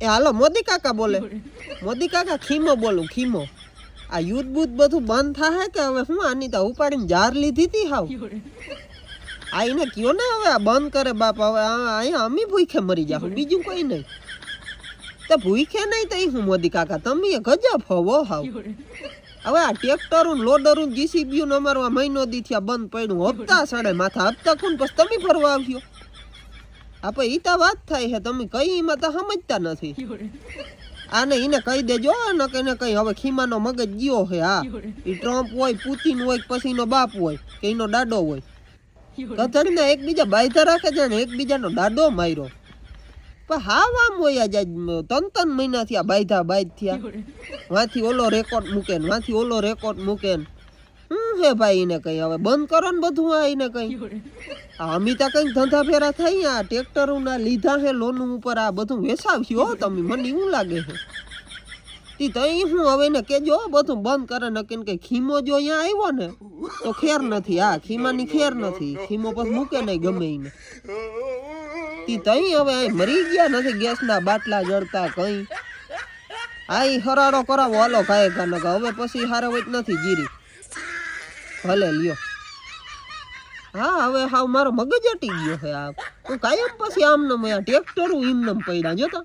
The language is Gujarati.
એ હાલો મોદી કાકા બોલે. મોદી કાકા ખીમો બોલું ખીમો. આ યુદ્ધ બુદ્ધ બધું બંધ થાય કે હવે હું આની તો ઉપાડીને જાર લીધી હતી હાવ. આ એને કયો ને હવે આ બંધ કરે બાપ હવે અહીંયા અમી ભૂખે મરી જાવ બીજું કોઈ નહીં. તો ભૂખે નહીં તો હું મોદી કાકા તમે ગજબ હવો હાવ. હવે આ ટ્રેક્ટરું લોડરું જીસીબીયું અમારું આ મહિનો દી થયા બંધ પડ્યું હપ્તા સડે માથા હપ્તા કોણ પછી તમે ફરવા આવ્યો. આપણે ઈ તો વાત થાય છે તમે કઈ એમાં તો સમજતા નથી. આને એને કહી દેજો ને કે કઈ હવે ખીમાનો મગજ ગયો છે. હા એ ટ્રમ્પ હોય પુતિન હોય પછી એનો બાપ હોય કે એનો દાડો હોય કથળને એકબીજા બાયધા રાખે છે ને એકબીજાનો દાડો માર્યો પણ હા આમ હોય જાય 3 મહિનાથી આ બાયધા બાયધ થયા વાંથી ઓલો રેકોર્ડ મૂકે ને વાંથી ઓલો રેકોર્ડ મૂકે ને હે ભાઈ એને કઈ હવે બંધ કરો ને બધું આ એને કઈ અમિતા કઈક ધંધા ફેરા થઈ આ ટ્રેક્ટરો ના લીધા છે લોન ઉપર આ બધું વેસાવ્યું હો તમે મને એવું લાગે છે તી તઈ હું હવે એને કેજો બધું બંધ કરે ને કે ખીમો જો અહીંયા આવ્યો ને તો ખેર નથી. હા ખીમાની ખેર નથી ખીમો પછી મૂકે નહીં ગમે એને તી તઈ હવે મરી ગયા નથી ગેસના બાટલા જડતા કઈ આ હરાડો કરાવો હાલો કાય કાને હવે પછી હારે વચ નથી જીરી ભલે લ્યો. હા હવે હાવ મારો મગજ હટી ગયો છે આ હું કાયમ પછી આમને ટ્રેક્ટરું એમને પડ્યા જોતા